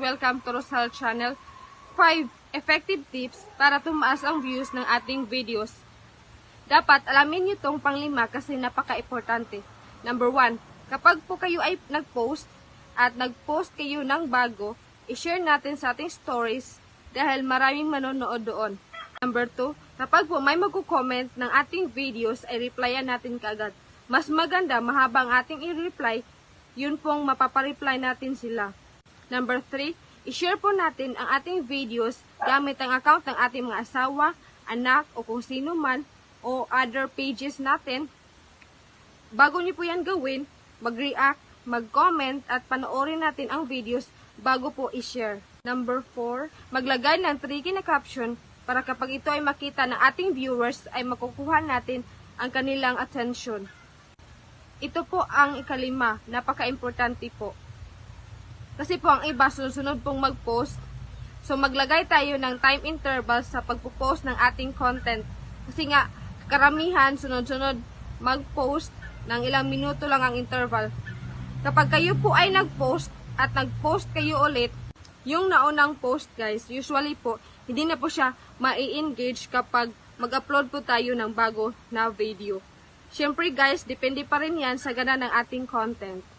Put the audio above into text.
welcome to Rosal Channel. 5 effective tips para tumaas ang views ng ating videos. Dapat alamin nyo tong panglima kasi napaka-importante. Number 1, kapag po kayo ay nag-post at nag-post kayo ng bago, i-share natin sa ating stories dahil maraming manonood doon. Number 2, kapag po may magko-comment ng ating videos ay replyan natin kaagad. Mas maganda, mahaba ang ating i-reply, yun pong mapapareply natin sila. Number 3, i-share po natin ang ating videos gamit ang account ng ating mga asawa, anak, o kung sino man, o other pages natin. Bago niyo po yan gawin, mag-react, mag-comment, at panoorin natin ang videos bago po i-share. Number 4, maglagay ng tricky na caption para kapag ito ay makita ng ating viewers ay makukuha natin ang kanilang attention. Ito po ang ikalima, napaka-importante po. Kasi po ang iba sunod-sunod pong mag-post. So maglagay tayo ng time interval sa pagpo-post ng ating content. Kasi nga, karamihan sunod-sunod mag-post ng ilang minuto lang ang interval. Kapag kayo po ay nag-post at nag-post kayo ulit, yung naunang post guys, usually po, hindi na po siya ma-engage kapag mag-upload po tayo ng bago na video. Siyempre guys, depende pa rin yan sa gana ng ating content.